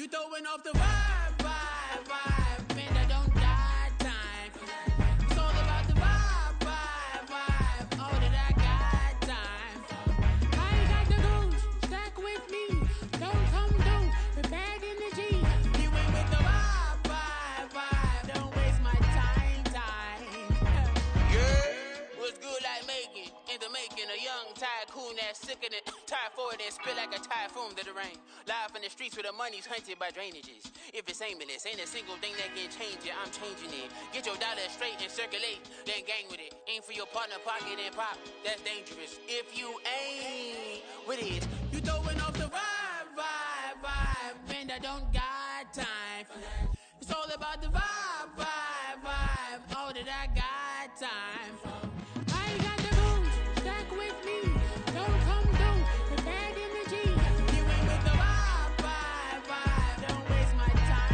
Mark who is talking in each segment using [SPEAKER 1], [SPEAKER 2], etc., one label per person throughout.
[SPEAKER 1] You throwing off the vibe, vibe, vibe. Man, I don't got time for that. It's all about the vibe, vibe, vibe. All that I got time for. I ain't got the goose, stack with me. Don't come through with bad energy. You ain't with the vibe, vibe, vibe. Don't waste my time. Yeah, what's good like making? In the making, a young tycoon that's sick of it. Tie forward and spill like a typhoon to the rain. Live in the streets where the money's hunted by drainages. If it's aimless, ain't a single thing that can change it. I'm changing it. Get your dollar straight and circulate, then gang with it. Aim for your partner, pocket and pop. That's dangerous. If you ain't with it, you throwing off the vibe, vibe, vibe. Man, I don't got time for that. It's all about the vibe, vibe, vibe. All that I got time for. I ain't got the goose, stack with me. Don't come through with bad energy. You ain't with the vibe, vibe, vibe. Don't waste my time.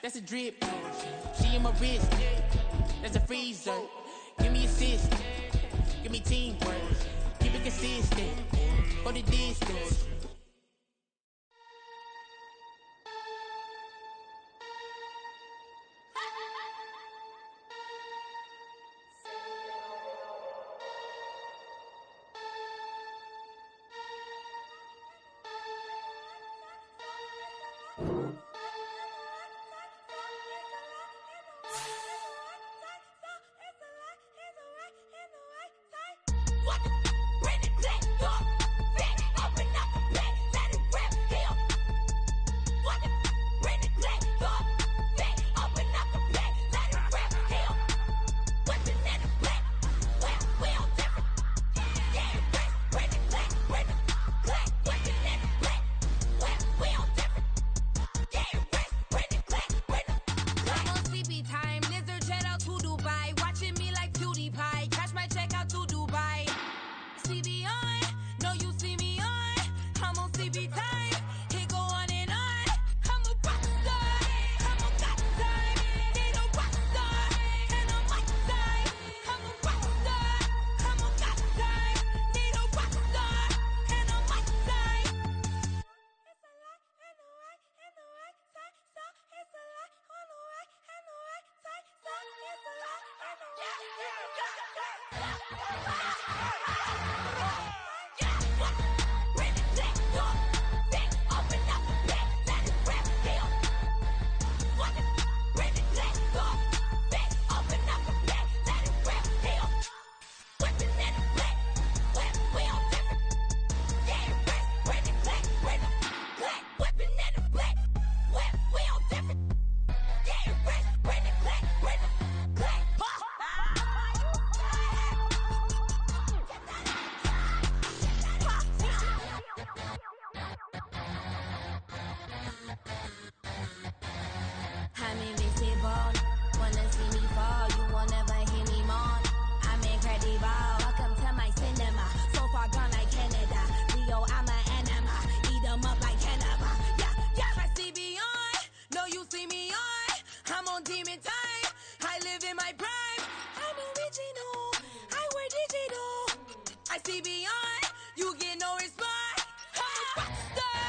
[SPEAKER 1] That's a drip. She in my wrist. That's a freezer. Give me assist. Give me teamwork. Keep it consistent. For the distance.
[SPEAKER 2] You get no response. I'm a rock star.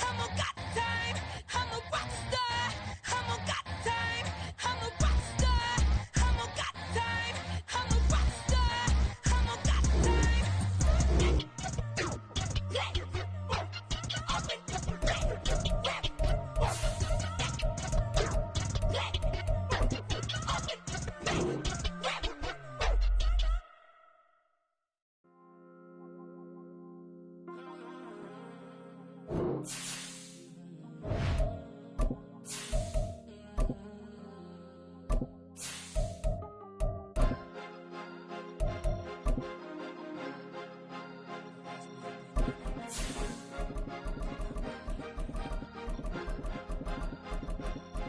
[SPEAKER 2] I'm a got time. I'm a rock star. I'm a got time. I'm a rock star. I'm a got time. I'm a rock star. I'm a got time.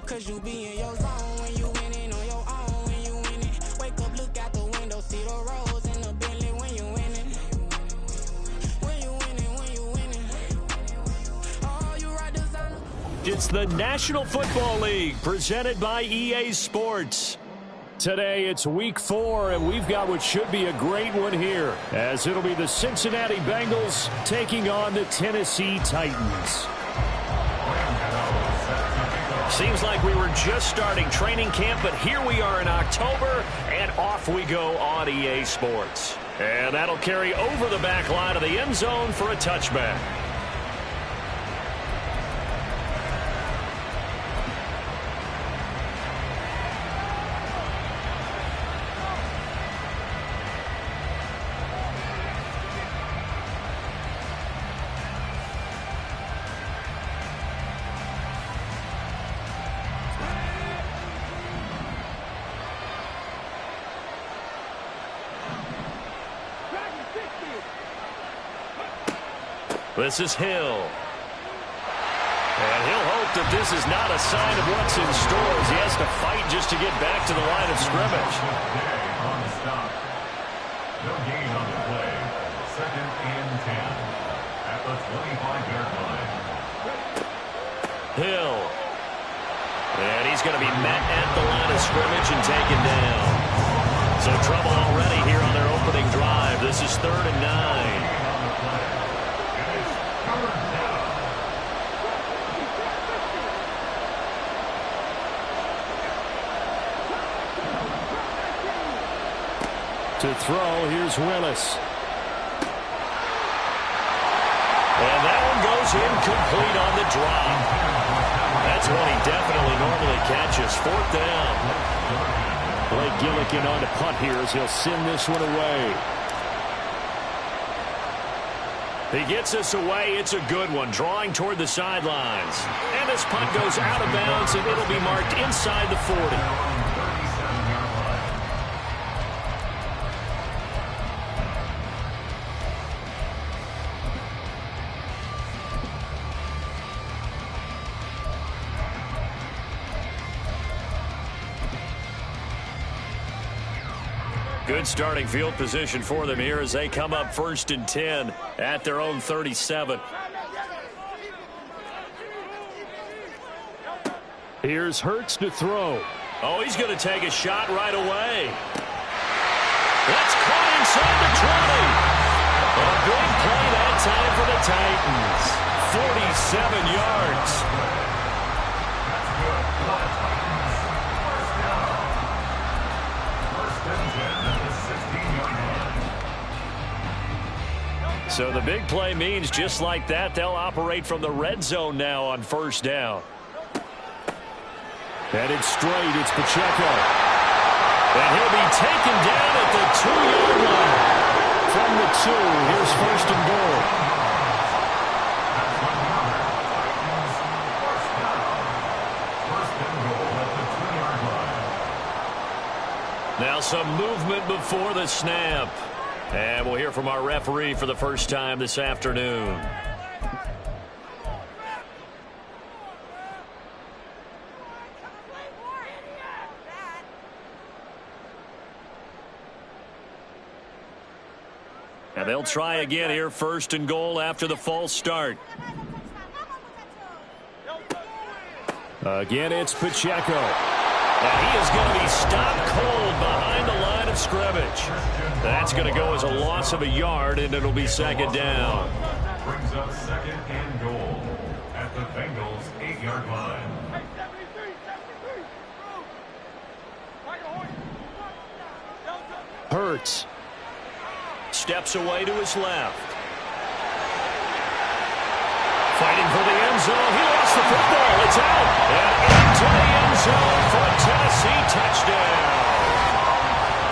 [SPEAKER 3] Cause you be in your zone when you winning on your own when you winning. Wake up, look out the window, see the rose in the Bentley when you winning. When you winning, when you winning. Oh, you ride designer.
[SPEAKER 4] It's the National Football League presented by EA Sports. Today it's week 4, and we've got what should be a great one here, as it'll be the Cincinnati Bengals taking on the Tennessee Titans. Seems like we were just starting training camp, but here we are in October, and off we go on EA Sports. And that'll carry over the back line of the end zone for a touchback. This is Hill. And he'll hope that this is not a sign of what's in store as he has to fight just to get back to the line of scrimmage.
[SPEAKER 5] On the stop. No gain on the play. 2nd and 10 at the 25-yard line.
[SPEAKER 4] Hill. And he's going to be met at the line of scrimmage and taken down. So trouble already here on their opening drive. This is 3rd and 9. To throw, here's Willis. And that one goes incomplete on the drop. That's one he definitely normally catches. 4th down. Blake Gillikin on to punt here as he'll send this one away. He gets us away. It's a good one, drawing toward the sidelines. And this punt goes out of bounds, and it'll be marked inside the 40. Good starting field position for them here as they come up 1st and 10 at their own 37. Here's Hurts to throw. Oh, he's going to take a shot right away. That's caught inside the 20. A big play that time for the Titans. 47 yards. So the big play means just like that, they'll operate from the red zone now on 1st down. Headed straight, it's Pacheco. And he'll be taken down at the 2-yard line. From the 2, here's 1st and goal. Now some movement before the snap. And we'll hear from our referee for the first time this afternoon. And they'll try again here, 1st and goal after the false start. Again, it's Pacheco. And he is going to be stopped cold behind the line of scrimmage. That's going to go as a loss of a yard, and it'll be second down.
[SPEAKER 5] Brings up second and goal at the Bengals' 8-yard line.
[SPEAKER 4] Hurts steps away to his left. Fighting for the end zone. He lost the football. It's out. And into the end zone for a Tennessee touchdown.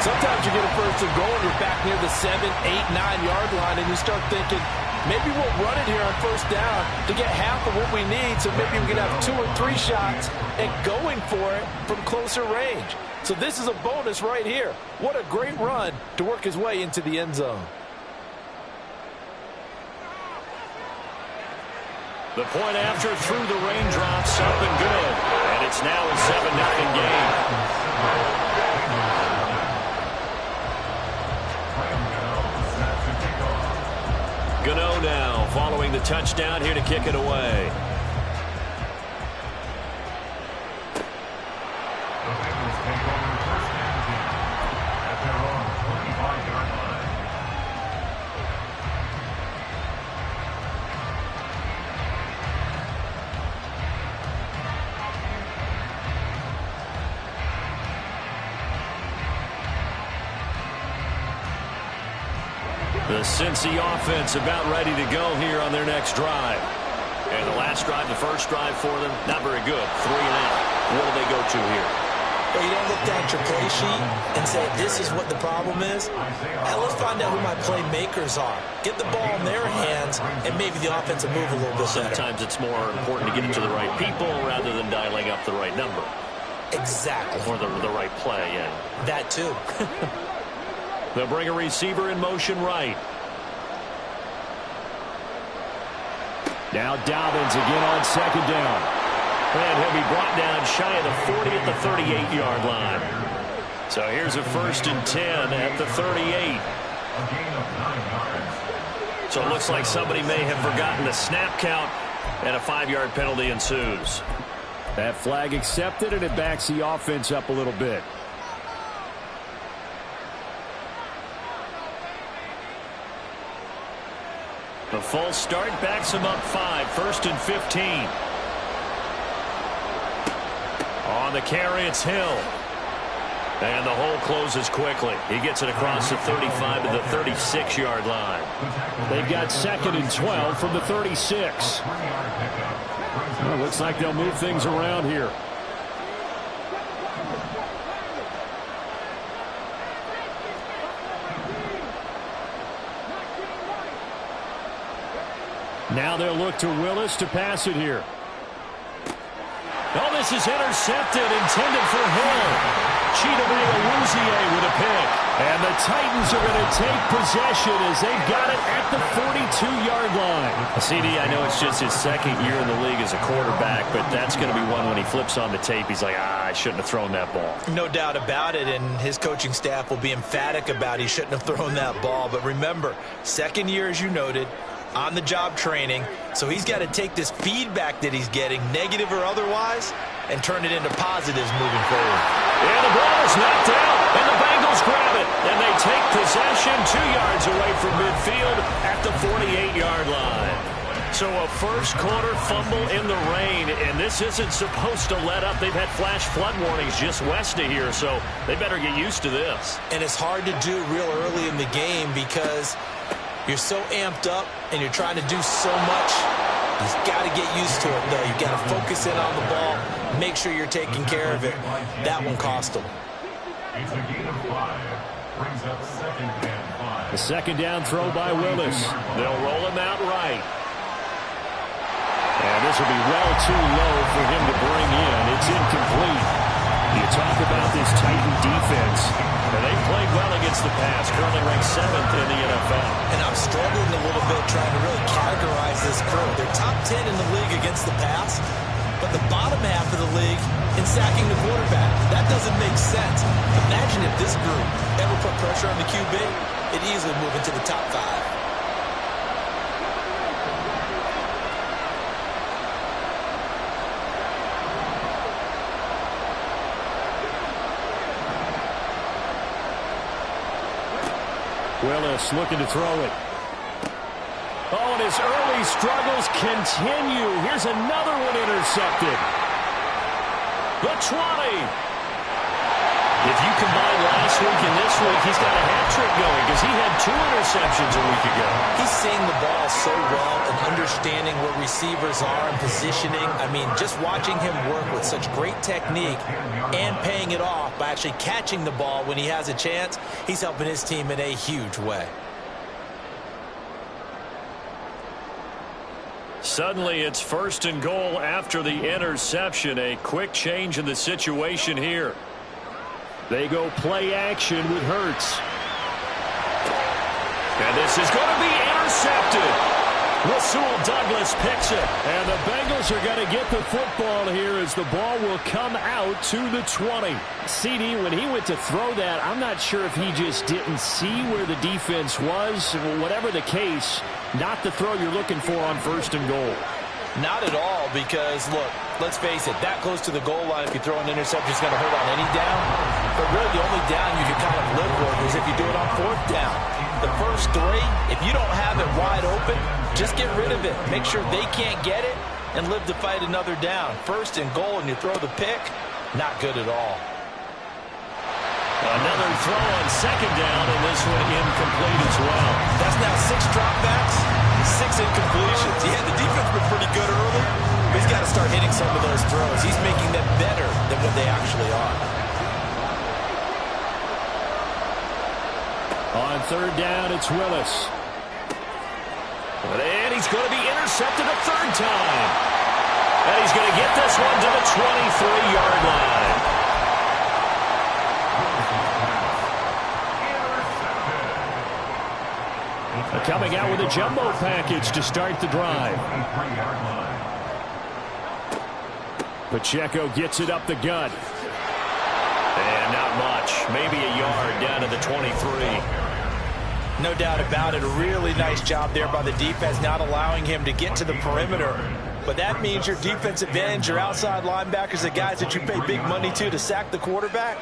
[SPEAKER 6] Sometimes you get a first and goal and you're back near the 7, 8, 9-yard line, and you start thinking, maybe we'll run it here on first down to get half of what we need, so maybe we can have 2 or 3 shots and going for it from closer range. So this is a bonus right here. What a great run to work his way into the end zone.
[SPEAKER 4] The point after through the raindrops, up and good. And it's now a 7-0 game. Gano now following the touchdown here to kick it away.
[SPEAKER 5] The Bengals take over first and 10 at their own 25-yard line.
[SPEAKER 4] The Cincy offense about ready to go here on their next drive. And the last drive, the first drive for them, not very good. 3 and out. What do they go to here?
[SPEAKER 6] Well, you don't look down at your play sheet and say, this is what the problem is. Now let's find out who my playmakers are. Get the ball in their hands, and maybe the offense will move a little bit better.
[SPEAKER 4] Sometimes it's more important to get it to the right people rather than dialing up the right number.
[SPEAKER 6] Exactly.
[SPEAKER 4] Or the right play, yeah.
[SPEAKER 6] That too.
[SPEAKER 4] They'll bring a receiver in motion right. Now Dobbins again on second down. And he'll be brought down shy of the 40 at the 38-yard line. So here's a 1st and 10 at the 38. So it looks like somebody may have forgotten the snap count, and a 5-yard penalty ensues. That flag accepted, and it backs the offense up a little bit. The full start backs him up 5, 1st and 15. On the carry, it's Hill. And the hole closes quickly. He gets it across the 35 to the 36-yard line. They've got 2nd and 12 from the 36. Well, looks like they'll move things around here. Now they'll look to Willis to pass it here. Oh, this is intercepted, intended for Hill. Chidobe with a pick. And the Titans are going to take possession as they've got it at the 42-yard line. CD, I know it's just his 2nd year in the league as a quarterback, but that's going to be one when he flips on the tape, he's like, I shouldn't have thrown that ball.
[SPEAKER 6] No doubt about it, and his coaching staff will be emphatic about he shouldn't have thrown that ball. But remember, 2nd year, as you noted, on-the-job training, so he's got to take this feedback that he's getting, negative or otherwise, and turn it into positives moving forward.
[SPEAKER 4] And the ball is knocked out, and the Bengals grab it, and they take possession 2 yards away from midfield at the 48-yard line. So a first-quarter fumble in the rain, and this isn't supposed to let up. They've had flash flood warnings just west of here, so they better get used to this.
[SPEAKER 6] And it's hard to do real early in the game because you're so amped up and you're trying to do so much. You've got to get used to it, though. You've got to focus in on the ball, make sure you're taking care of it. That one cost them.
[SPEAKER 5] It's a gain of 5. Brings up 2nd and 5.
[SPEAKER 4] The 2nd down throw by Willis. They'll roll him out right. And this will be well too low for him to bring in. It's incomplete. You talk about this Titan defense, and they played well against the pass, currently ranked 7th in the NFL.
[SPEAKER 6] And I'm struggling a little bit trying to really categorize this crew. They're top 10 in the league against the pass, but the bottom half of the league in sacking the quarterback. That doesn't make sense. Imagine if this group ever put pressure on the QB, it'd easily move into the top 5.
[SPEAKER 4] Willis looking to throw it. Oh, and his early struggles continue. Here's another one intercepted. The 20. If you combine last week and this week, he's got a hat trick going because he had 2 interceptions a week ago.
[SPEAKER 6] He's seeing the ball so well and understanding where receivers are and positioning. I mean, just watching him work with such great technique and paying it off by actually catching the ball when he has a chance, he's helping his team in a huge way.
[SPEAKER 4] Suddenly, it's 1st and goal after the interception. A quick change in the situation here. They go play action with Hurts. And this is going to be intercepted. Rasul Douglas picks it. And the Bengals are going to get the football here as the ball will come out to the 20. CD, when he went to throw that, I'm not sure if he just didn't see where the defense was. Whatever the case, not the throw you're looking for on 1st and goal.
[SPEAKER 6] Not at all, because, look, let's face it, that close to the goal line, if you throw an interception, it's going to hurt on any down. But really, the only down you can kind of live with is if you do it on 4th down. The first 3, if you don't have it wide open, just get rid of it. Make sure they can't get it and live to fight another down. 1st and goal, and you throw the pick, not good at all.
[SPEAKER 4] Another throw on 2nd down, and this one incomplete as well.
[SPEAKER 6] That's now 6 dropbacks, 6 incompletions. Yeah, the defense been pretty good early, but he's got to start hitting some of those throws. He's making them better than what they actually are.
[SPEAKER 4] On 3rd down, it's Willis. And he's going to be intercepted a 3rd time. And he's going to get this one to the 23-yard line. Coming out with a jumbo package to start the drive. Pacheco gets it up the gut. And not much. Maybe a yard down to the 23.
[SPEAKER 6] No doubt about it. A really nice job there by the defense, not allowing him to get to the perimeter. But that means your defensive ends, your outside linebackers, the guys that you pay big money to sack the quarterback,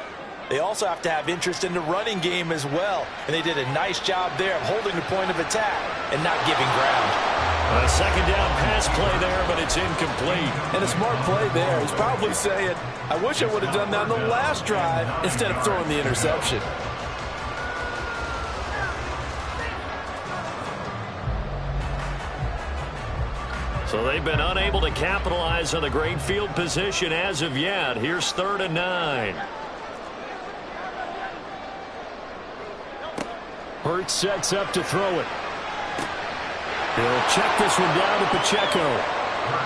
[SPEAKER 6] they also have to have interest in the running game as well. And they did a nice job there of holding the point of attack and not giving ground.
[SPEAKER 4] A 2nd down pass play there, but it's incomplete.
[SPEAKER 6] And a smart play there. He's probably saying, I wish I would have done that on the last drive instead of throwing the interception.
[SPEAKER 4] So they've been unable to capitalize on the great field position as of yet. Here's 3rd and 9. Hurts sets up to throw it. He'll check this one down to Pacheco.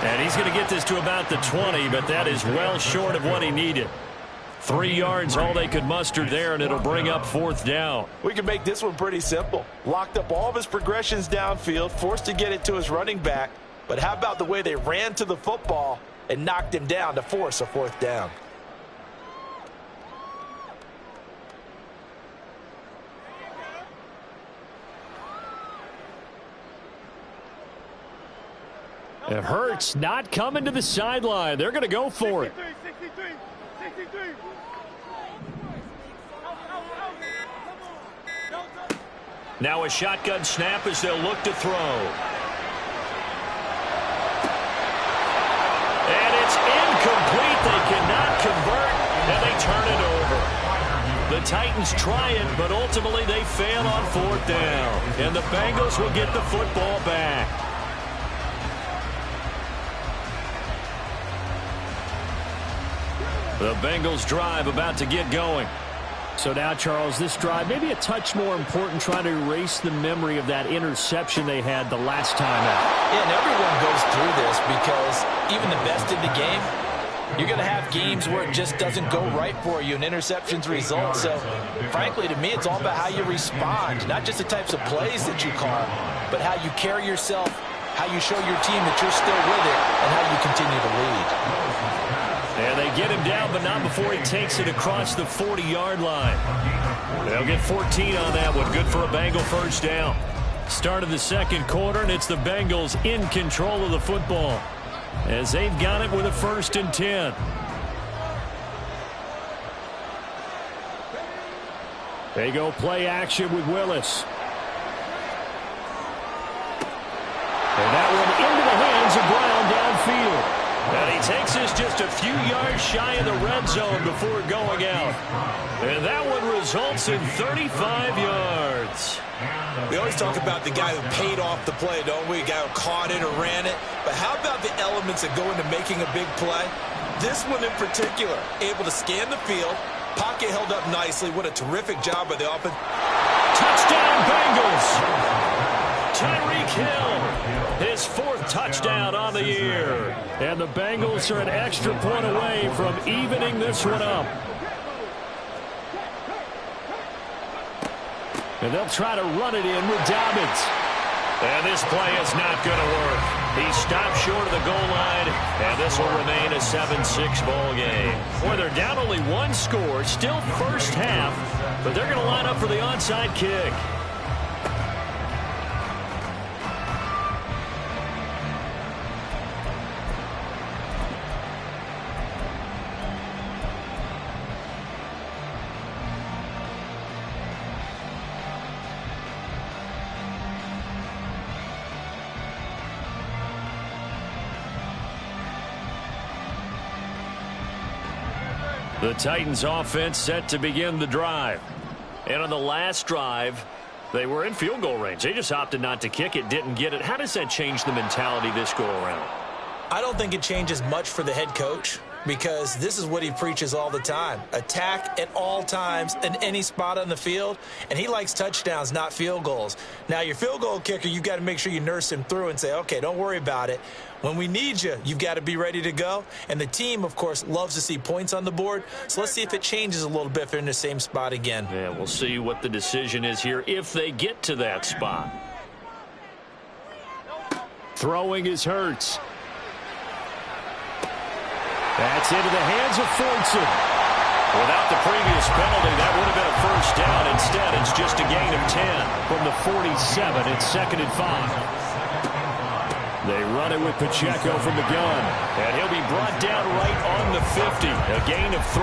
[SPEAKER 4] And he's going to get this to about the 20, but that is well short of what he needed. 3 yards, all they could muster there, and it'll bring up 4th down.
[SPEAKER 6] We can make this one pretty simple. Locked up all of his progressions downfield, forced to get it to his running back. But how about the way they ran to the football and knocked him down to force a 4th down?
[SPEAKER 4] It hurts not coming to the sideline. They're going to go for it.
[SPEAKER 7] 63.
[SPEAKER 4] Now a shotgun snap as they'll look to throw. And it's incomplete. They cannot convert, and they turn it over. The Titans try it, but ultimately they fail on 4th down. And the Bengals will get the football back. The Bengals drive about to get going. So now, Charles, this drive maybe a touch more important, trying to erase the memory of that interception they had the last time out.
[SPEAKER 6] Yeah, and everyone goes through this because even the best in the game, you're going to have games where it just doesn't go right for you and interceptions result. So, frankly, to me, it's all about how you respond, not just the types of plays that you call, but how you carry yourself, how you show your team that you're still with it, and how you continue to lead.
[SPEAKER 4] And they get him down, but not before he takes it across the 40-yard line. They'll get 14 on that one. Good for a Bengal 1st down. Start of the 2nd quarter, and it's the Bengals in control of the football as they've got it with a 1st and 10. They go play action with Willis. And that one into the hands of Brown downfield. And he takes us just a few yards shy of the red zone before going out. And that one results in 35 yards.
[SPEAKER 6] We always talk about the guy who paid off the play, don't we? A guy who caught it or ran it. But how about the elements that go into making a big play? This one in particular, able to scan the field, pocket held up nicely. What a terrific job by the offense.
[SPEAKER 4] Touchdown, Bengals! Tyreek Hill, his 4th touchdown on the year. And the Bengals are an extra point away from evening this one up. And they'll try to run it in with Dobbins. And this play is not going to work. He stopped short of the goal line, and this will remain a 7-6 ball game. Boy, they're down only 1 score, still first half, but they're going to line up for the onside kick. The Titans offense set to begin the drive. And on the last drive, they were in field goal range. They just opted not to kick it, didn't get it. How does that change the mentality this go around?
[SPEAKER 6] I don't think it changes much for the head coach because this is what he preaches all the time. Attack at all times in any spot on the field, and he likes touchdowns, not field goals. Now, your field goal kicker, you've got to make sure you nurse him through and say, okay, don't worry about it. When we need you, you've got to be ready to go. And the team, of course, loves to see points on the board. So let's see if it changes a little bit if they're in the same spot again.
[SPEAKER 4] Yeah, we'll see what the decision is here if they get to that spot. Throwing is Hurts. That's into the hands of Fortson. Without the previous penalty, that would have been a first down. Instead, it's just a gain of 10 from the 47. It's 2nd and 5. They run it with Pacheco from the gun. And he'll be brought down right on the 50. A gain of 3.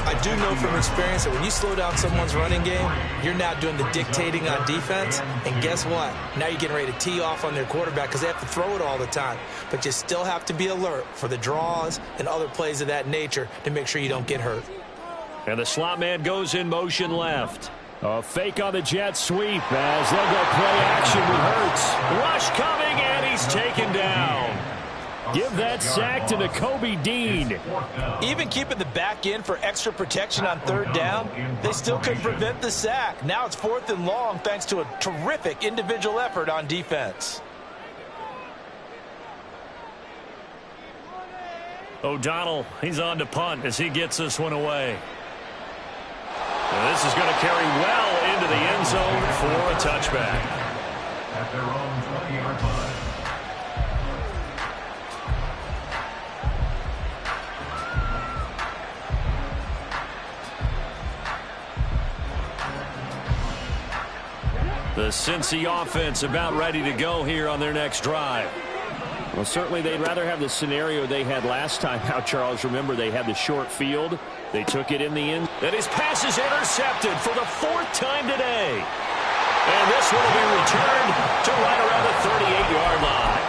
[SPEAKER 6] I do know from experience that when you slow down someone's running game, you're now doing the dictating on defense. And guess what? Now you're getting ready to tee off on their quarterback because they have to throw it all the time. But you still have to be alert for the draws and other plays of that nature to make sure you don't get hurt.
[SPEAKER 4] And the slot man goes in motion left. A fake on the jet sweep as they'll go play action with Hurts. Rush coming, and he's taken down. Give that sack to Nakobe Dean.
[SPEAKER 6] Even keeping the back end for extra protection on 3rd down, they still couldn't prevent the sack. Now it's 4th and long thanks to a terrific individual effort on defense.
[SPEAKER 4] O'Donnell, he's on to punt as he gets this one away. And this is going to carry well into the end zone for a touchback.
[SPEAKER 5] At their own 20-yard line.
[SPEAKER 4] The Cincy offense about ready to go here on their next drive.
[SPEAKER 8] Well, certainly they'd rather have the scenario they had last time out, Charles. Remember, they had the short field. They took it in the end.
[SPEAKER 4] And his pass is intercepted for the 4th time today. And this one will be returned to right around the 38-yard line.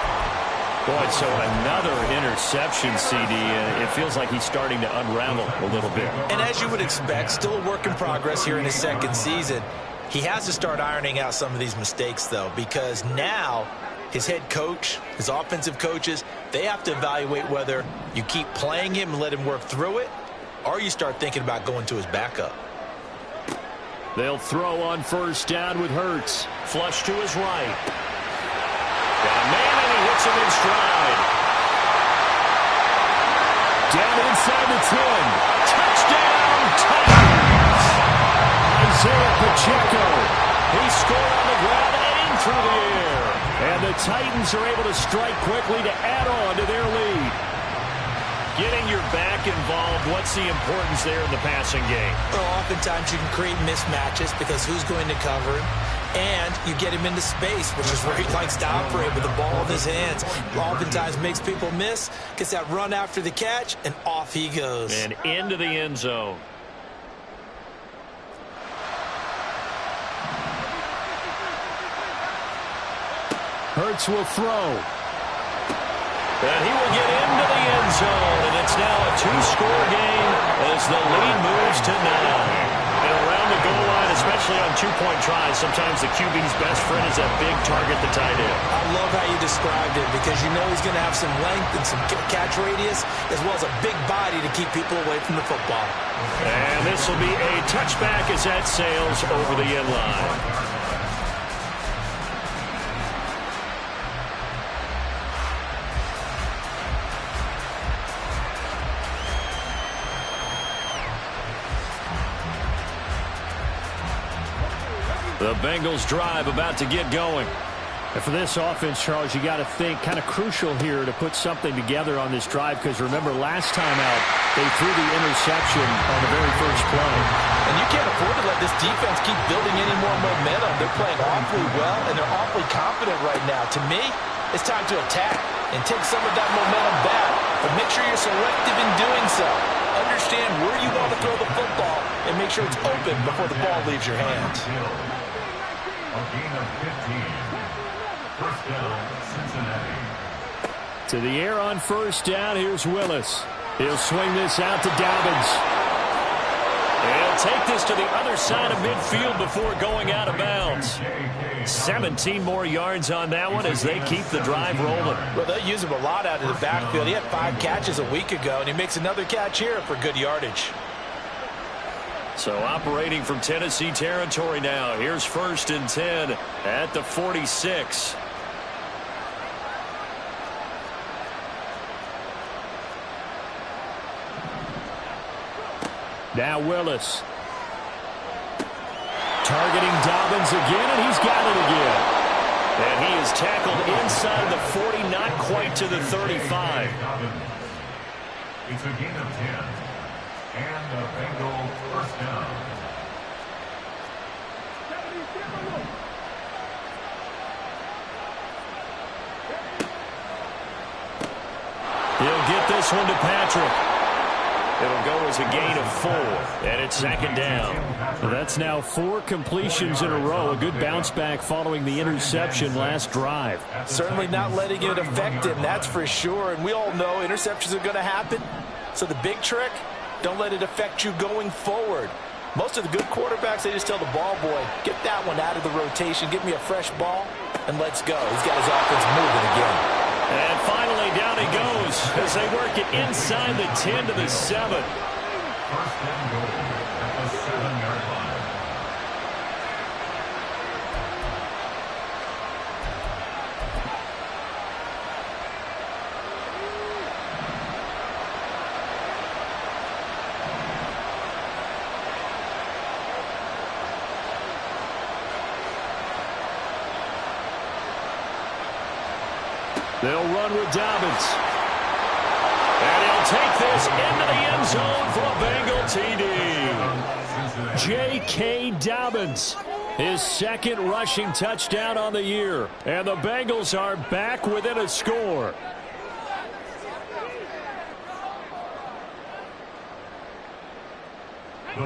[SPEAKER 4] Boy, so another interception, CD, and it feels like he's starting to unravel a little bit.
[SPEAKER 6] And as you would expect, still a work in progress here in his 2nd season. He has to start ironing out some of these mistakes, though, because now his head coach, his offensive coaches, they have to evaluate whether you keep playing him and let him work through it, or you start thinking about going to his backup.
[SPEAKER 4] They'll throw on 1st down with Hurts. Flush to his right. Got a man, and he hits him in stride. Down inside the 10. Touchdown, Titans! Isaiah Pacheco. He scored on the ground and through the air. And the Titans are able to strike quickly to add on to their lead. Getting your back involved, what's the importance there in the passing game?
[SPEAKER 6] Well, oftentimes you can create mismatches because who's going to cover him? And you get him into space, which is where he likes to operate with the ball in his hands. Oftentimes makes people miss, gets that run after the catch, and off he goes.
[SPEAKER 4] And into the end zone.
[SPEAKER 8] Hurts will throw. And he will get into the end zone, and it's now a 2-score game as the lead moves to 9. And around the goal line, especially on 2-point tries, sometimes the QB's best friend is that big target, the tight end.
[SPEAKER 6] I love how you described it because you know he's going to have some length and some catch radius as well as a big body to keep people away from the football.
[SPEAKER 8] And this will be a touchback as that sails over the end line. The Bengals drive about to get going.
[SPEAKER 9] And for this offense, Charles, you got to think kind of crucial here to put something together on this drive because remember last time out they threw the interception on the very first play.
[SPEAKER 6] And you can't afford to let this defense keep building any more momentum. They're playing awfully well and they're awfully confident right now. To me, it's time to attack and take some of that momentum back. But make sure you're selective in doing so. Understand where you want to throw the football and make sure it's open before the ball leaves your hands.
[SPEAKER 5] A gain of 15. First down, Cincinnati.
[SPEAKER 8] To the air on first down, here's Willis. He'll swing this out to Dobbins. He'll take this to the other side of midfield before going out of bounds. 17 more yards on that one as they keep the drive rolling.
[SPEAKER 6] Well, they'll use him a lot out of the backfield. He had 5 catches a week ago, and he makes another catch here for good yardage.
[SPEAKER 8] So operating from Tennessee territory now. Here's 1st and 10 at the 46.
[SPEAKER 9] Now Willis. Targeting Dobbins again, and he's got it again.
[SPEAKER 8] And he is tackled inside the 40, not quite to the 35.
[SPEAKER 5] It's a gain of 10. And the Bengals first down.
[SPEAKER 8] He'll get this one to Patrick. It'll go as a gain of 4, and it's 2nd down.
[SPEAKER 9] Well, that's now 4 completions in a row. A good bounce back following the interception last drive.
[SPEAKER 6] Certainly not letting it affect him, that's for sure. And we all know interceptions are going to happen. So the big trick, don't let it affect you going forward. Most of the good quarterbacks, they just tell the ball boy, get that one out of the rotation, give me a fresh ball, and let's go. He's got his offense moving again.
[SPEAKER 8] And finally, down he goes as they work it inside the 10 to the 7.
[SPEAKER 5] First and goal at the 7-yard line.
[SPEAKER 8] They'll run with Dobbins. And he'll take this into the end zone for a Bengal TD.
[SPEAKER 9] J.K. Dobbins, his 2nd rushing touchdown on the year. And the Bengals are back within a score.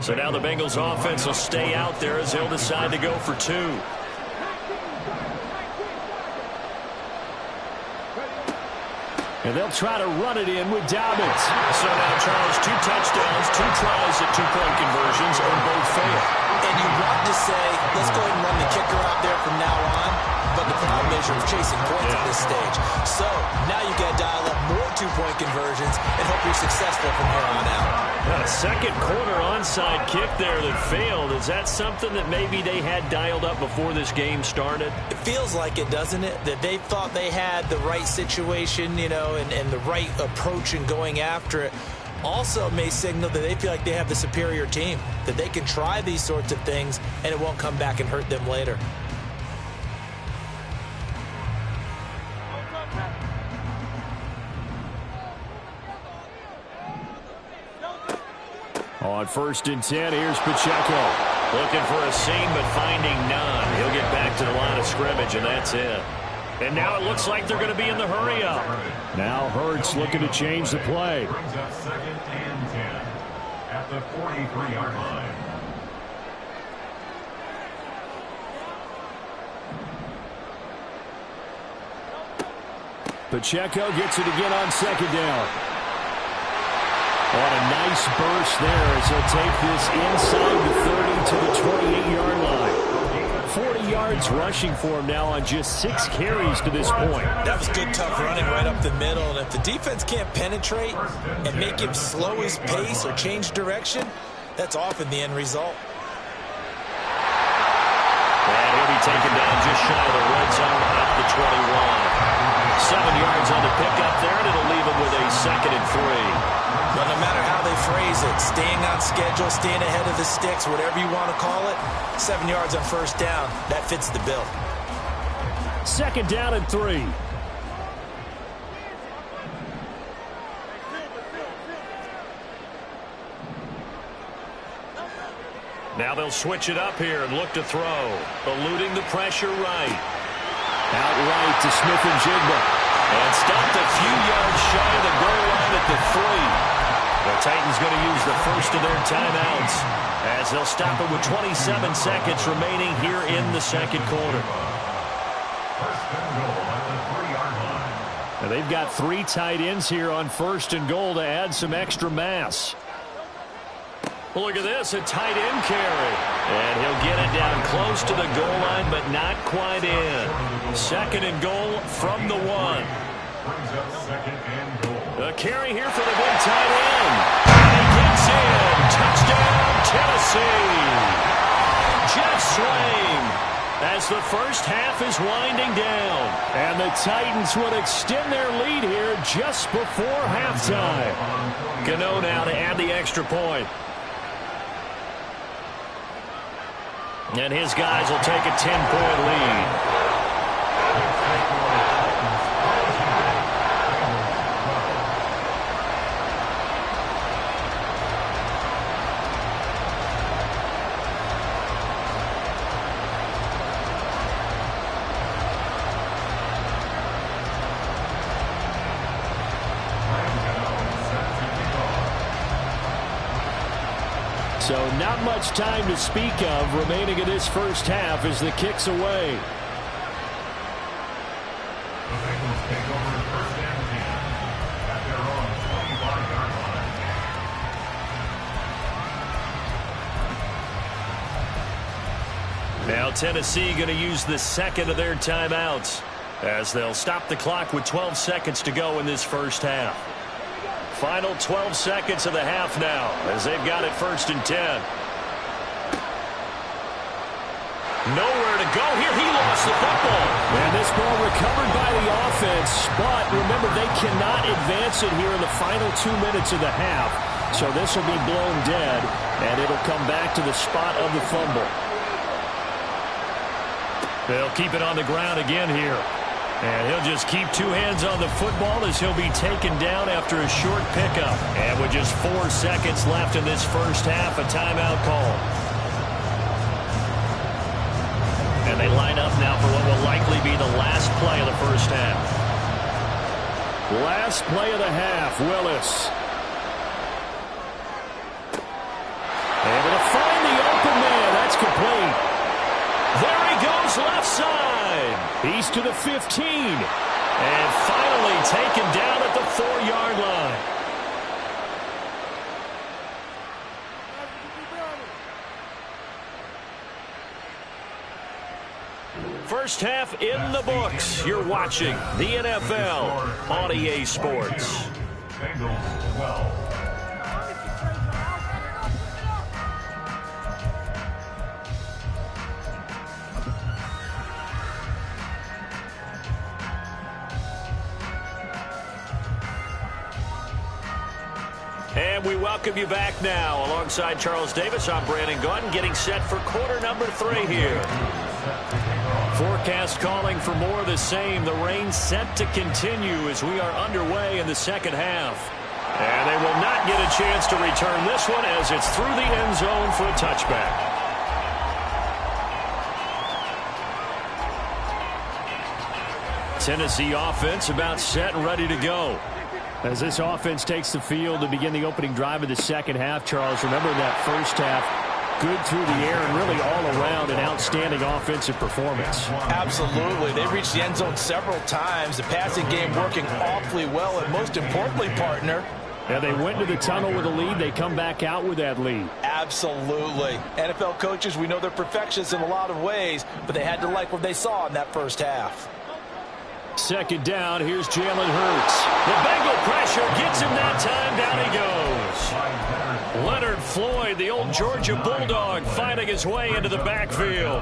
[SPEAKER 8] So now the Bengals offense will stay out there as they'll decide to go for 2.
[SPEAKER 9] And they'll try to run it in with Dobbins.
[SPEAKER 8] So now, Charles, 2 touchdowns, 2 tries at 2-point conversions, and both fail.
[SPEAKER 6] And you want to say, let's go ahead and run the kicker out there from now on. But the problem is you're chasing points at this stage. So now you got to dial up more 2-point conversions and hope you're successful from here on out.
[SPEAKER 8] A 2nd quarter onside kick there that failed. Is that something that maybe they had dialed up before this game started?
[SPEAKER 6] It feels like it, doesn't it? That they thought they had the right situation, you know, and the right approach in going after it. Also may signal that they feel like they have the superior team, that they can try these sorts of things and it won't come back and hurt them later.
[SPEAKER 9] On 1st and 10, here's Pacheco.
[SPEAKER 8] Looking for a seam, but finding none. He'll get back to the line of scrimmage, and that's it. And now it looks like they're going to be in the hurry-up.
[SPEAKER 9] Now Hurts looking to change the play.
[SPEAKER 5] Brings up 2nd and 10 at the 43-yard line.
[SPEAKER 9] Pacheco gets it again on second down. What a nice burst there as he'll take this inside the 30 to the 28-yard line. 40 yards rushing for him now on just 6 carries to this point.
[SPEAKER 6] That was good, tough running right up the middle. And if the defense can't penetrate and make him slow his pace or change direction, that's often the end result.
[SPEAKER 8] And he'll be taken down just shy of the red zone at the 21. 7 yards on the pickup there, and it'll leave him with a 2nd and 3.
[SPEAKER 6] But no matter how they phrase it, staying on schedule, staying ahead of the sticks, whatever you want to call it, 7 yards on first down, that fits the bill.
[SPEAKER 9] 2nd down and 3.
[SPEAKER 8] Now they'll switch it up here and look to throw. Eluding the pressure right.
[SPEAKER 9] Out right to Smith-Njigba.
[SPEAKER 8] And stopped a few yards shy of the goal line at the 3. The Titans going to use the first of their timeouts as they'll stop it with 27 seconds remaining here in the second quarter.
[SPEAKER 9] Now they've got 3 tight ends here on 1st and goal to add some extra mass.
[SPEAKER 8] Look at this, a tight end carry. And he'll get it down close to the goal line, but not quite in. 2nd and goal from the 1.
[SPEAKER 5] Brings up 2nd and goal.
[SPEAKER 8] A carry here for the big tight end. And he gets in. Touchdown, Tennessee. Jeff Swain as the first half is winding down.
[SPEAKER 9] And the Titans would extend their lead here just before halftime.
[SPEAKER 8] Gano now to add the extra point. And his guys will take a 10-point lead.
[SPEAKER 9] So not much time to speak of remaining in this first half as the kick's away.
[SPEAKER 5] The Bengals take over 1st and 10 at their own 25-yard line.
[SPEAKER 8] Now Tennessee going to use the 2nd of their timeouts as they'll stop the clock with 12 seconds to go in this first half. Final 12 seconds of the half now as they've got it 1st and 10. Nowhere to go here. He lost the football.
[SPEAKER 9] And this ball recovered by the offense, but remember they cannot advance it here in the final 2 minutes of the half. So this will be blown dead, and it'll come back to the spot of the fumble.
[SPEAKER 8] They'll keep it on the ground again here. And he'll just keep 2 hands on the football as he'll be taken down after a short pickup. And with just 4 seconds left in this first half, a timeout call. And they line up now for what will likely be the last play of the first half.
[SPEAKER 9] Last play of the half, Willis. Able to find the open man. That's complete.
[SPEAKER 8] There he goes left side.
[SPEAKER 9] He's to the 15.
[SPEAKER 8] And finally taken down at the 4-yard line. First half in the books. You're watching the NFL on EA Sports.
[SPEAKER 5] Bengals 12.
[SPEAKER 8] And we welcome you back now. Alongside Charles Davis, I'm Brandon Gaudin, getting set for quarter number 3 here. Forecast calling for more of the same. The rain set to continue as we are underway in the second half. And they will not get a chance to return this one as it's through the end zone for a touchback. Tennessee offense about set and ready to go.
[SPEAKER 9] As this offense takes the field to begin the opening drive of the second half, Charles, remember that first half, good through the air and really all around, and outstanding offensive performance.
[SPEAKER 6] Absolutely. They reached the end zone several times. The passing game working awfully well. And most importantly, partner,
[SPEAKER 9] yeah, they went to the tunnel with a lead. They come back out with that lead.
[SPEAKER 6] Absolutely. NFL coaches, we know they're perfectionists in a lot of ways, but they had to like what they saw in that first half.
[SPEAKER 8] Second down, here's Jalen Hurts. The Bengal pressure gets him that time. Down he goes. Leonard Floyd, the old Georgia Bulldog, finding his way into the backfield.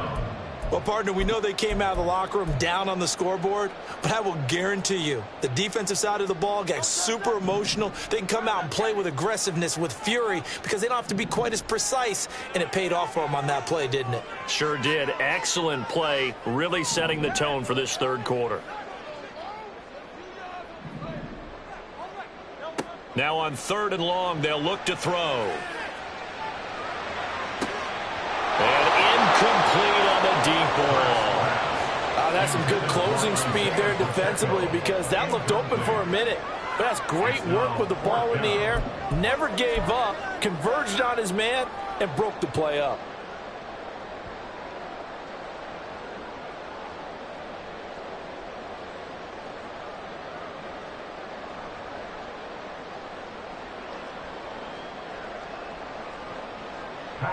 [SPEAKER 6] Well, partner, we know they came out of the locker room down on the scoreboard, but I will guarantee you the defensive side of the ball got super emotional. They can come out and play with aggressiveness, with fury, because they don't have to be quite as precise, and it paid off for them on that play, didn't it?
[SPEAKER 8] Sure did. Excellent play, really setting the tone for this third quarter. Now on 3rd and long, they'll look to throw. And incomplete on the deep ball.
[SPEAKER 6] That's some good closing speed there defensively, because that looked open for a minute. But that's great work with the ball in the air. Never gave up, converged on his man, and broke the play up.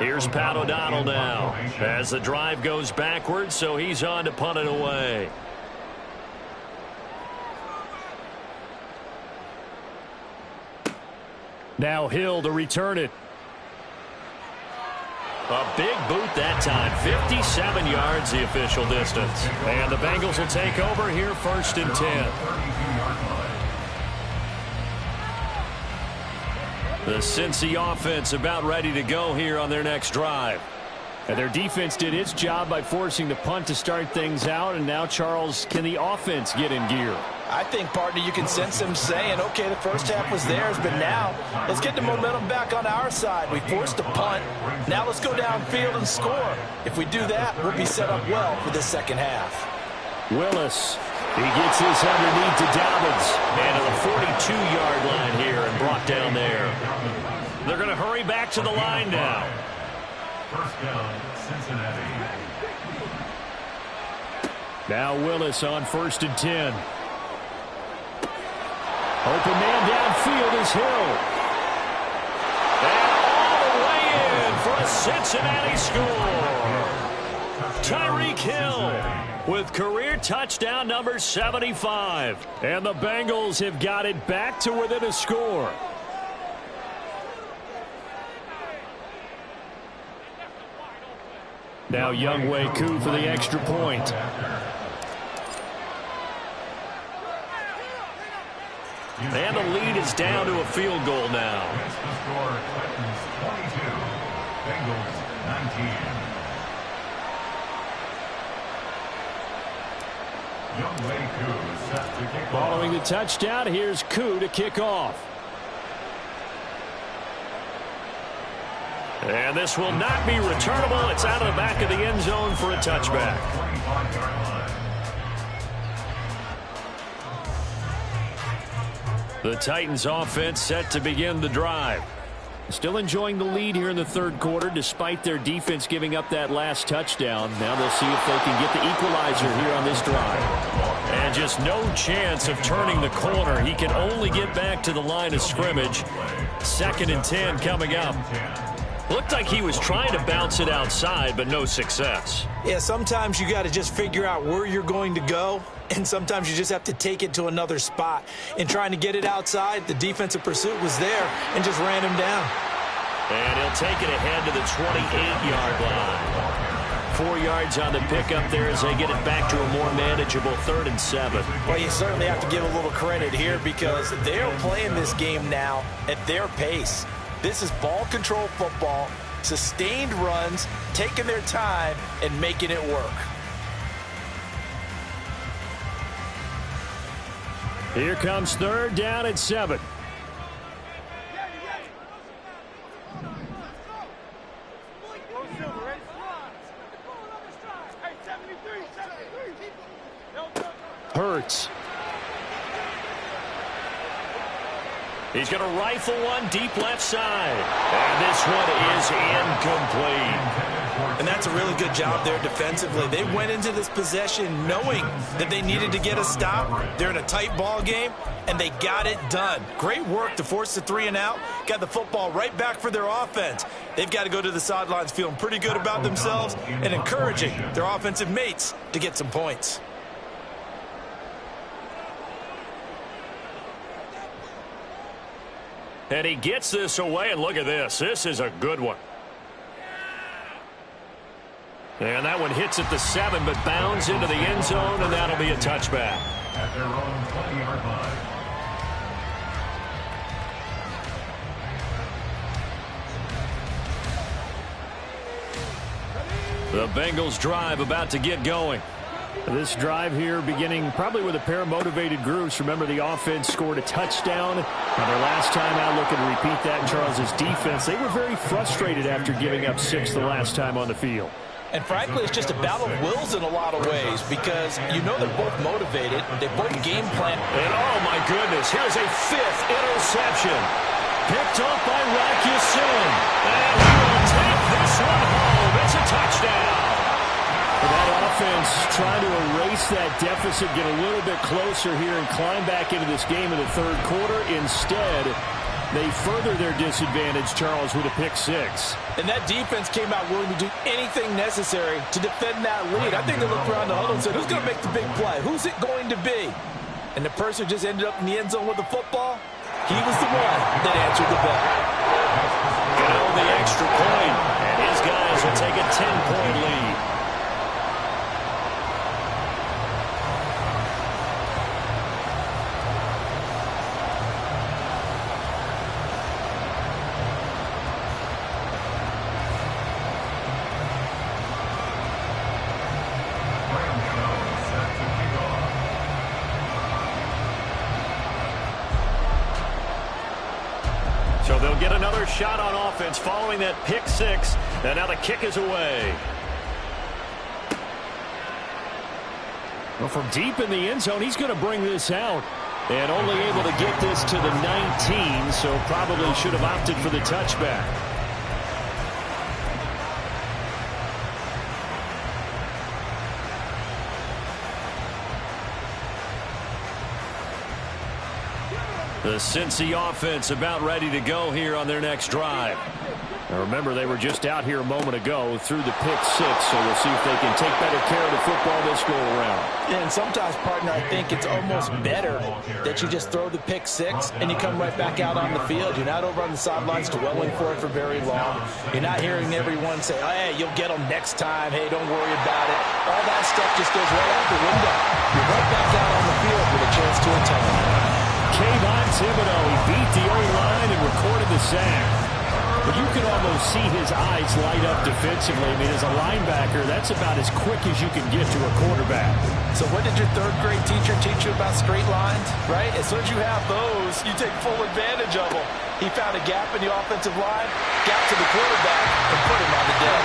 [SPEAKER 8] Here's Pat O'Donnell now as the drive goes backwards, so he's on to punt it away. Now Hill to return it. A big boot that time. 57 yards the official distance. And the Bengals will take over here 1st and 10. The Cincy offense about ready to go here on their next drive. And their defense did its job by forcing the punt to start things out. And now, Charles, can the offense get in gear?
[SPEAKER 6] I think, partner, you can sense them saying, okay, the first half was theirs, but now let's get the momentum back on our side. We forced a punt. Now let's go downfield and score. If we do that, we'll be set up well for the second half.
[SPEAKER 8] Willis. He gets this underneath to Dobbins. And to the 42-yard line here and brought down there. They're going to hurry back to the line now.
[SPEAKER 5] First down, Cincinnati.
[SPEAKER 8] Now Willis on 1st and 10. Open man downfield is Hill. And all the way in for a Cincinnati score. Tyreek Hill with career touchdown number 75. And the Bengals have got it back to within a score. Now Younghoe Koo for the extra point. And the lead is down to a field goal now.
[SPEAKER 5] It's the score, Titans 22, Bengals 19. Younghoe Koo set to kick
[SPEAKER 8] Following
[SPEAKER 5] off.
[SPEAKER 8] the touchdown, here's Koo to kick off. And this will not be returnable. It's out of the back of the end zone for a touchback.
[SPEAKER 5] 25-yard line.
[SPEAKER 8] The Titans offense set to begin the drive. Still enjoying the lead here in the third quarter despite their defense giving up that last touchdown. Now they'll see if they can get the equalizer here on this drive. And just no chance of turning the corner. He can only get back to the line of scrimmage. 2nd and 10 coming up. Looked like he was trying to bounce it outside, but no success.
[SPEAKER 6] Yeah, sometimes you got to just figure out where you're going to go, and sometimes you just have to take it to another spot. In trying to get it outside, the defensive pursuit was there and just ran him down.
[SPEAKER 8] And he'll take it ahead to the 28-yard line. 4 yards on the pickup there as they get it back to a more manageable 3rd and 7.
[SPEAKER 6] Well, you certainly have to give a little credit here because they're playing this game now at their pace. This is ball control football, sustained runs, taking their time, and making it work.
[SPEAKER 8] Here comes 3rd down and 7. Hurts. He's going to rifle one deep left side. And this one is incomplete.
[SPEAKER 6] And that's a really good job there defensively. They went into this possession knowing that they needed to get a stop. They're in a tight ball game, and they got it done. Great work to force the 3 and out. Got the football right back for their offense. They've got to go to the sidelines feeling pretty good about themselves and encouraging their offensive mates to get some points.
[SPEAKER 8] And he gets this away, and look at this. This is a good one. And that one hits at the 7, but bounds into the end zone, and that'll be a touchback.
[SPEAKER 5] At their own 20-yard line.
[SPEAKER 8] The Bengals drive about to get going.
[SPEAKER 9] This drive here beginning probably with a pair of motivated groups. Remember, the offense scored a touchdown. And their last time out, looking to repeat that in Charles' defense. They were very frustrated after giving up 6 the last time on the field.
[SPEAKER 6] And frankly, it's just a battle of wills in a lot of ways because you know they're both motivated. They both game plan.
[SPEAKER 8] And oh my goodness, here's a 5th interception. Picked up by Rakusin. And he will take this one home. It's a touchdown.
[SPEAKER 9] That offense trying to erase that deficit, get a little bit closer here and climb back into this game in the third quarter. Instead, they further their disadvantage, Charles, with a pick 6.
[SPEAKER 6] And that defense came out willing to do anything necessary to defend that lead. I think they looked around the huddle and said, who's going to make the big play? Who's it going to be? And the person who just ended up in the end zone with the football, he was the one that answered the bell.
[SPEAKER 8] You know, the extra point, and his guys will take a 10-point lead. So they'll get another shot on offense following that pick 6. And now the kick is away. Well, from deep in the end zone, he's going to bring this out. And only able to get this to the 19, so probably should have opted for the touchback. The Cincy offense about ready to go here on their next drive. Now remember, they were just out here a moment ago through the pick 6, so we'll see if they can take better care of the football this go around.
[SPEAKER 6] And sometimes, partner, I think it's almost better that you just throw the pick 6 and you come right back out on the field. You're not over on the sidelines dwelling for it for very long. You're not hearing everyone say, oh, hey, you'll get them next time. Hey, don't worry about it. All that stuff just goes right out the window. You're right back out on the field with a chance to atone.
[SPEAKER 9] Kayvon Thibodeau, he beat the O-line and recorded the sack. But you can almost see his eyes light up defensively. I mean, as a linebacker, that's about as quick as you can get to a quarterback.
[SPEAKER 6] So what did your third-grade teacher teach you about straight lines, right? As soon as you have those, you take full advantage of them. He found a gap in the offensive line, got to the quarterback, and put him on the deck.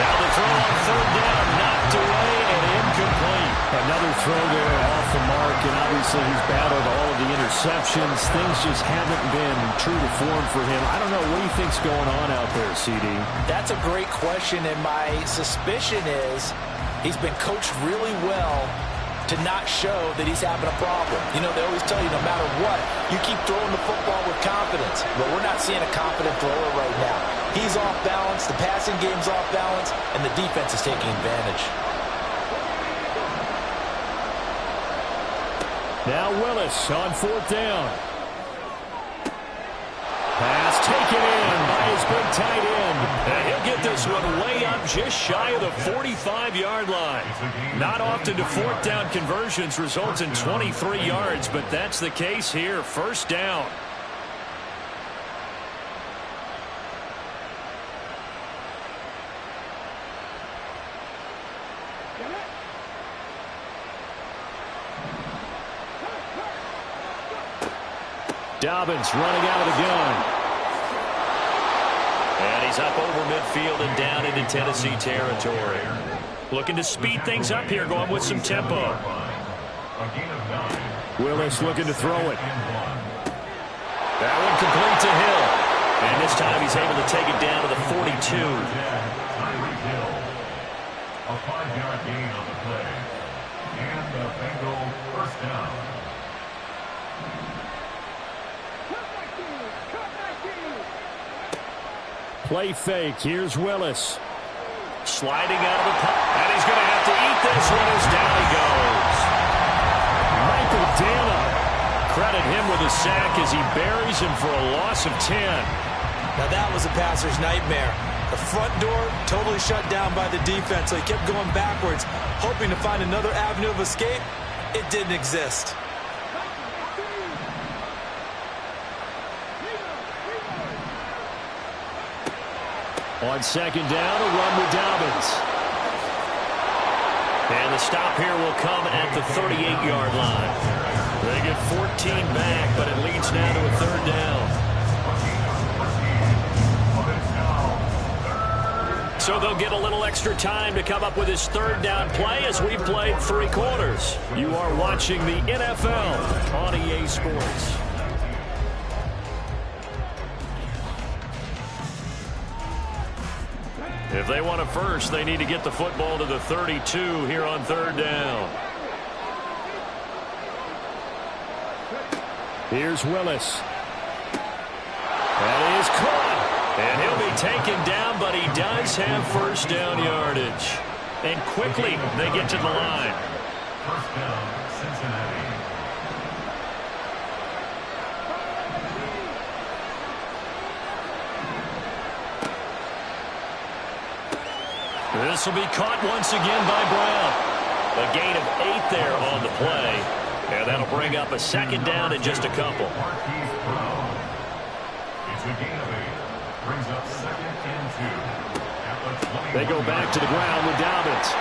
[SPEAKER 8] Now the throw on 3rd down, knocked away and incomplete.
[SPEAKER 9] Another throw there off the mark, and obviously he's battled all of the interceptions. Things just haven't been true to form for him. I don't know. What do you think's going on out there, CD?
[SPEAKER 6] That's a great question, and my suspicion is he's been coached really well to not show that he's having a problem. You know, they always tell you no matter what, you keep throwing the football with confidence. But we're not seeing a confident thrower right now. He's off balance, the passing game's off balance, and the defense is taking advantage.
[SPEAKER 9] Now Willis on 4th down. Pass taken in by his big tight end.
[SPEAKER 8] And he'll get this one way up just shy of the 45-yard line. Not often do 4th down conversions results in 23 yards, but that's the case here. 1st down.
[SPEAKER 9] Dobbins running out of the gun.
[SPEAKER 8] And he's up over midfield and down into Tennessee territory. Looking to speed things up here, going with some tempo.
[SPEAKER 9] Willis looking to throw it.
[SPEAKER 8] That one complete to Hill. And this time he's able to take it down to the 42.
[SPEAKER 5] A 5-yard gain on the play. And the Bengal first down.
[SPEAKER 8] Play fake. Here's Willis. Sliding out of the pocket. And he's going to have to eat this one as down he goes. Michael Dana. Credit him with a sack as he buries him for a loss of 10.
[SPEAKER 6] Now that was a passer's nightmare. The front door totally shut down by the defense, so he kept going backwards, hoping to find another avenue of escape. It didn't exist.
[SPEAKER 8] On second down, a run with Dobbins. And the stop here will come at the 38-yard line. They get 14 back, but it leads now to a third down. So they'll get a little extra time to come up with his third down play as we've played 3 quarters. You are watching the NFL on EA Sports. If they want a first, they need to get the football to the 32 here on third down. Here's Willis. That is caught. And he'll be taken down, but he does have first down yardage. And quickly, they get to the line.
[SPEAKER 5] First down, Cincinnati.
[SPEAKER 8] This will be caught once again by Brown. A gain of 8 there on the play. And that'll bring up a second down in just a couple.
[SPEAKER 5] It's a gain of 8. Brings up second and 2.
[SPEAKER 8] They go back to the ground with Dobbins.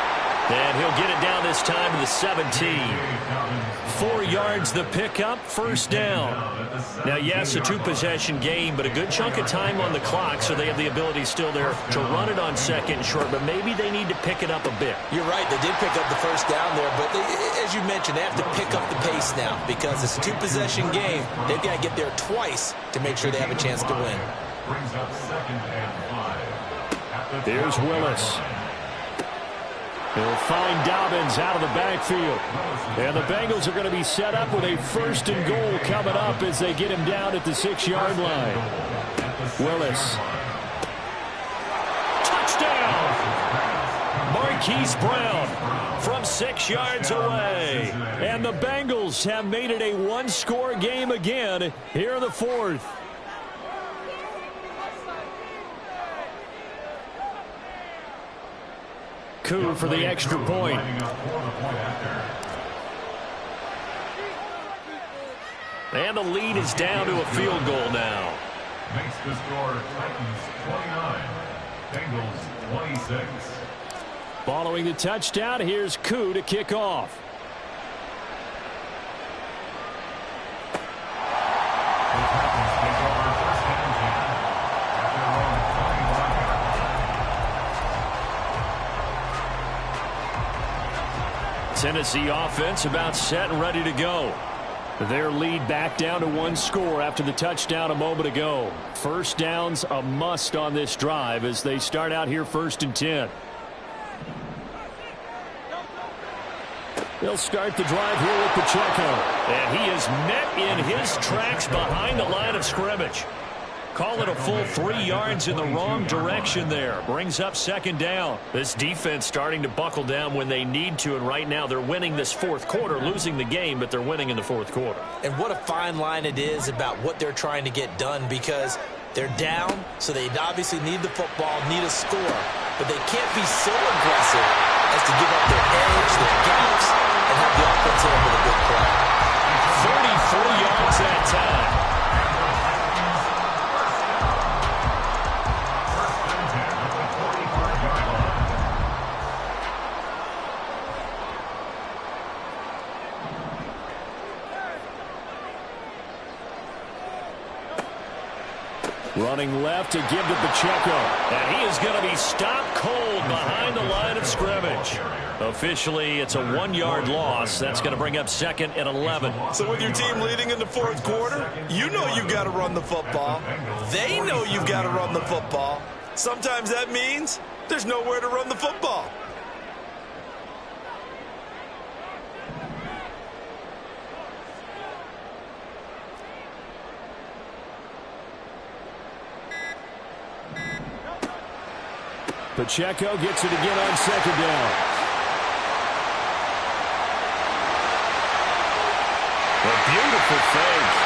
[SPEAKER 8] And he'll get it down this time to the 17. 4 yards the pickup, first down. Now, yes, a 2-possession game, but a good chunk of time on the clock, so they have the ability still there to run it on second and short, but maybe they need to pick it up a bit.
[SPEAKER 6] You're right, they did pick up the first down there, but as you mentioned, they have to pick up the pace now because it's a 2-possession game. They've got to get there twice to make sure they have a chance to win.
[SPEAKER 5] Brings up second and 5.
[SPEAKER 8] Here's Willis. He'll find Dobbins out of the backfield. And the Bengals are going to be set up with a first and goal coming up as they get him down at the 6-yard line. Willis. Touchdown! Marquise Brown from 6 yards away. And the Bengals have made it a 1-score game again here in the 4th. Coup for the extra point. And the lead is down to a field goal now.
[SPEAKER 5] Makes the score Titans 29, Bengals 26.
[SPEAKER 8] Following the touchdown, here's Coup to kick off. Tennessee offense about set and ready to go. Their lead back down to 1 score after the touchdown a moment ago. First down's a must on this drive as they start out here 1st and 10. They'll start the drive here with Pacheco. And he is met in his tracks behind the line of scrimmage. Call it a full 3 yards in the wrong direction there. Brings up second down. This defense starting to buckle down when they need to, and right now they're winning this 4th quarter, losing the game, but they're winning in the 4th quarter.
[SPEAKER 6] And what a fine line it is about what they're trying to get done because they're down, so they obviously need the football, need a score, but they can't be so aggressive as to give up their edge, their gaps, and have the offense hit them with a big play.
[SPEAKER 8] 34 yards that time. Running left to give to Pacheco. And he is going to be stopped cold behind the line of scrimmage. Officially, it's a 1-yard loss. That's going to bring up second and 11.
[SPEAKER 6] So with your team leading in the 4th quarter, you know you've got to run the football. They know you've got to run the football. Sometimes that means there's nowhere to run the football.
[SPEAKER 9] Pacheco gets it again on second down.
[SPEAKER 8] A beautiful fake.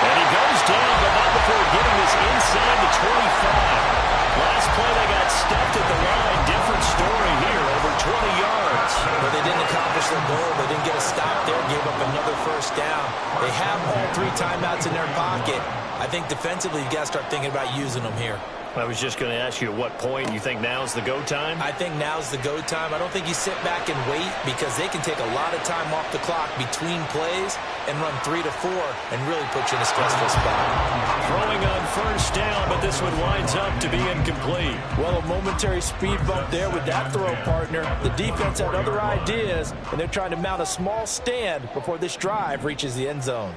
[SPEAKER 8] And he goes down, but not before getting this inside the 25. Last play, they got stuffed at the line. Different story here, over 20 yards.
[SPEAKER 6] But they didn't accomplish their goal. They didn't get a stop there, gave up another first down. They have all 3 timeouts in their pocket. I think defensively, you've got to start thinking about using them here.
[SPEAKER 8] I was just going to ask you at what point you think now's the go time?
[SPEAKER 6] I think now's the go time. I don't think you sit back and wait because they can take a lot of time off the clock between plays and run 3 to 4 and really put you in a stressful spot.
[SPEAKER 8] Throwing on first down, but this one winds up to be incomplete.
[SPEAKER 6] Well, a momentary speed bump there with that throw, partner. The defense had other ideas, and they're trying to mount a small stand before this drive reaches the end zone.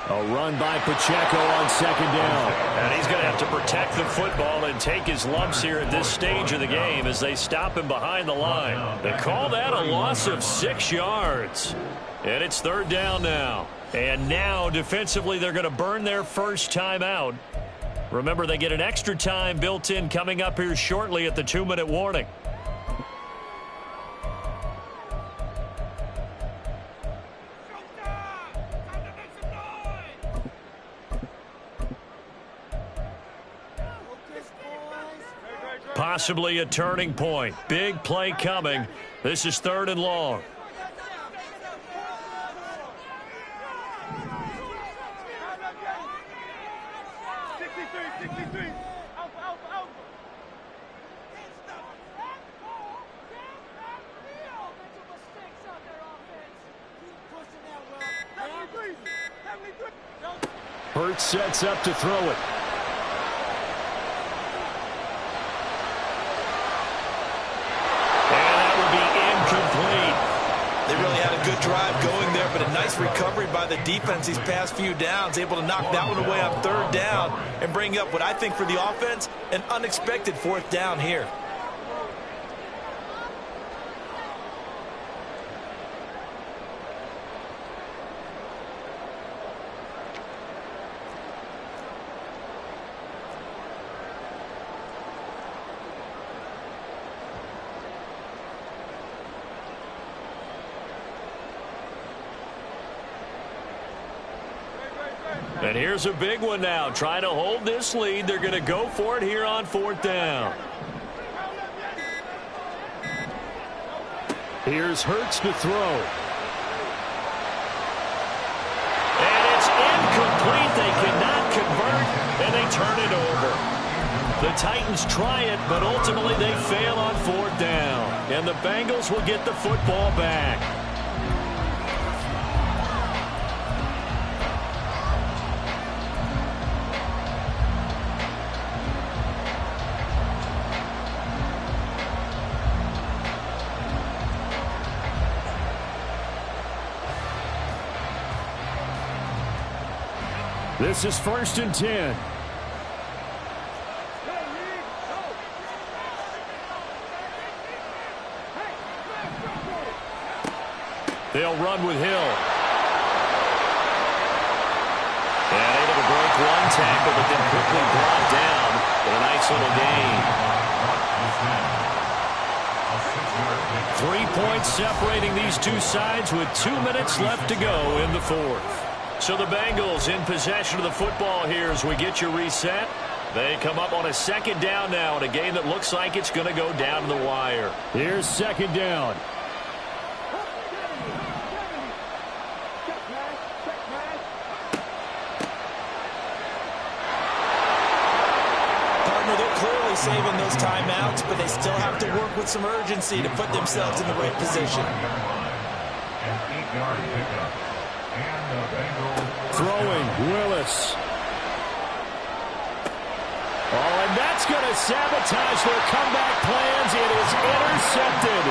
[SPEAKER 9] A run by Pacheco on second down.
[SPEAKER 8] And he's going to have to protect the football and take his lumps here at this stage of the game as they stop him behind the line. They call that a loss of 6 yards. And it's third down now. And now, defensively, they're going to burn their first time out. Remember, they get an extra time built in coming up here shortly at the 2-minute warning. Possibly a turning point. Big play coming. This is third and long.
[SPEAKER 9] Hurts sets up to throw it.
[SPEAKER 6] They really had a good drive going there, but a nice recovery by the defense these past few downs, able to knock that one away on third down and bring up what I think for the offense, an unexpected fourth down here.
[SPEAKER 8] And here's a big one now. Trying to hold this lead. They're going to go for it here on fourth down.
[SPEAKER 9] Here's Hurts to throw.
[SPEAKER 8] And it's incomplete. They cannot convert, and they turn it over. The Titans try it, but ultimately they fail on fourth down. And the Bengals will get the football back.
[SPEAKER 9] This is first and 10.
[SPEAKER 8] They'll run with Hill. And able to break one tackle, but then quickly brought down. But a nice little gain. 3 points separating these two sides with 2 minutes left to go in the fourth. So the Bengals in possession of the football here as we get you reset. They come up on a second down now in a game that looks like it's going to go down to the wire.
[SPEAKER 9] Here's second down.
[SPEAKER 6] Partner, they're clearly saving those timeouts, but they still have to work with some urgency to put themselves in the right position.
[SPEAKER 5] An 8-yard pickup. And the Bengals
[SPEAKER 9] Throwing, Willis.
[SPEAKER 8] Oh, and that's going to sabotage their comeback plans. It is intercepted.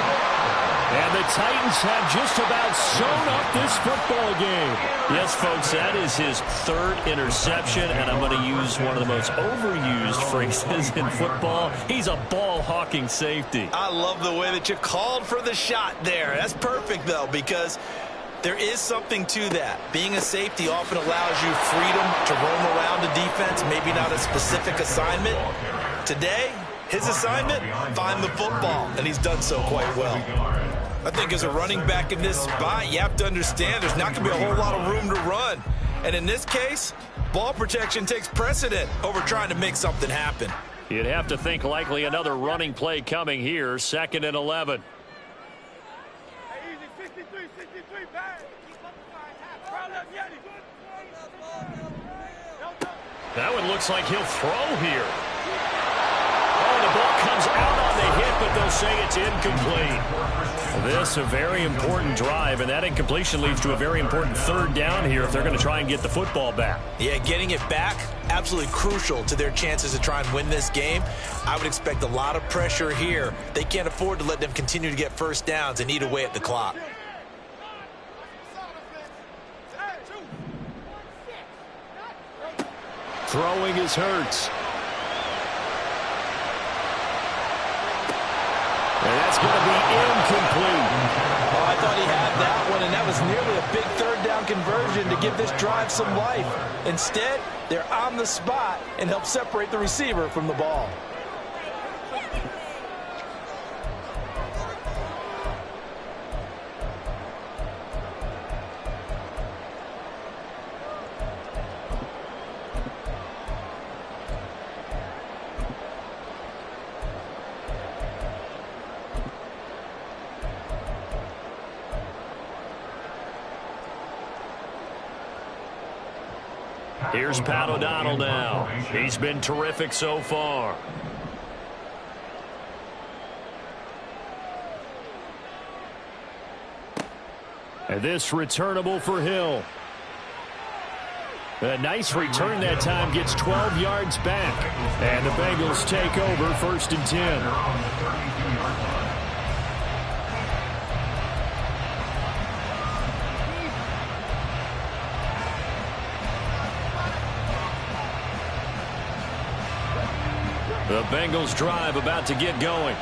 [SPEAKER 8] And the Titans have just about sewn up this football game. Yes, folks, that is his third interception, and I'm going to use one of the most overused phrases in football. He's a ball-hawking safety.
[SPEAKER 6] I love the way that you called for the shot there. That's perfect, though, because there is something to that. Being a safety often allows you freedom to roam around the defense, maybe not a specific assignment. Today, His assignment, find the football, and he's done so quite well. I think as a running back in this spot, you have to understand there's not going to be a whole lot of room to run. And in this case, ball protection takes precedent over trying to make something happen.
[SPEAKER 8] You'd have to think likely another running play coming here, 2nd and 11. That one looks like he'll throw here. Oh, the ball comes out on the hit, but they'll say it's incomplete. This a very important drive, and that incompletion leads to a very important 3rd down here if they're going to try and get the football back.
[SPEAKER 6] Yeah, getting it back, absolutely crucial to their chances to try and win this game. I would expect a lot of pressure here. They can't afford to let them continue to get first downs and eat away at the clock.
[SPEAKER 8] Throwing is Hurts. And that's going to be incomplete.
[SPEAKER 6] Oh, I thought he had that one, and that was nearly a big 3rd down conversion to give this drive some life. Instead, they're on the spot and help separate the receiver from the ball.
[SPEAKER 8] Here's Pat O'Donnell now. He's been terrific so far. And this returnable for Hill. A nice return that time, gets 12 yards back. And the Bengals take over 1st and 10. The Bengals drive about to get going.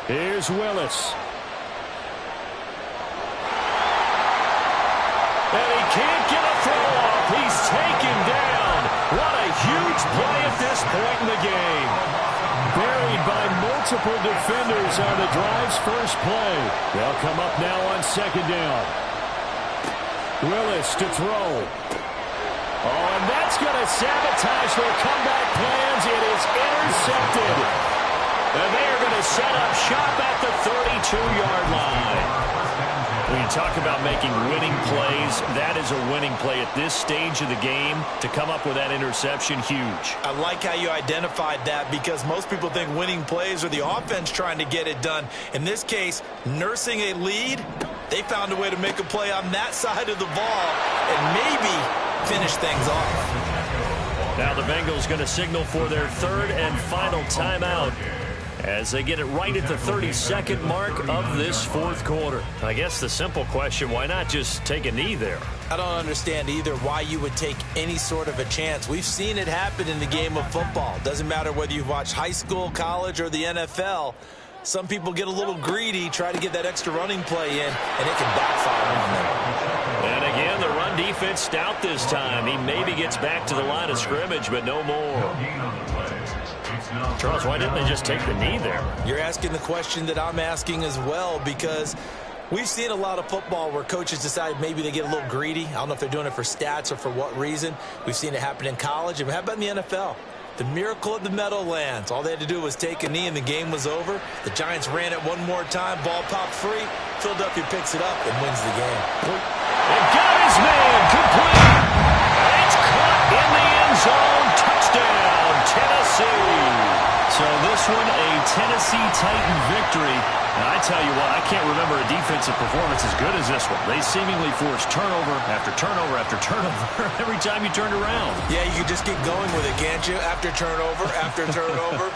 [SPEAKER 8] Here's Willis. And he can't get a throw off. He's taken down. What a huge play at this point in the game. Buried by multiple defenders on the drive's first play. They'll come up now on 2nd down. Willis to throw. Oh, and that's going to sabotage their comeback plans. It is intercepted. And they are going to set up shop at the 32-yard line. When you talk about making winning plays, that is a winning play at this stage of the game. To come up with that interception, huge.
[SPEAKER 6] I like how you identified that, because most people think winning plays are the offense trying to get it done. In this case, nursing a lead, they found a way to make a play on that side of the ball and maybe finish things off.
[SPEAKER 8] Now the Bengals going to signal for their 3rd and final timeout as they get it right at the 32nd mark of this 4th quarter. I guess the simple question, why not just take a knee there?
[SPEAKER 6] I don't understand either why you would take any sort of a chance. We've seen it happen in the game of football. Doesn't matter whether you've watched high school, college, or the NFL. Some people get a little greedy, try to get that extra running play in, and it can backfire on them.
[SPEAKER 8] And again, the run defense stout this time. He maybe gets back to the line of scrimmage, but no more. Charles, why didn't they just take the knee there?
[SPEAKER 6] You're asking the question that I'm asking as well, because we've seen a lot of football where coaches decide maybe they get a little greedy. I don't know if they're doing it for stats or for what reason. We've seen it happen in college, and how about in the NFL? The miracle of the Meadowlands. All they had to do was take a knee and the game was over. The Giants ran it one more time. Ball popped free. Philadelphia picks it up and wins the game.
[SPEAKER 8] And got his man complete. It's caught in the end zone. Touchdown, Tennessee. So this one, a Tennessee Titan victory. And I tell you what, I can't remember a defensive performance as good as this one. They seemingly forced turnover after turnover after turnover every time you turned around.
[SPEAKER 6] Yeah, you could just keep going with it, can't you? After turnover, after turnover.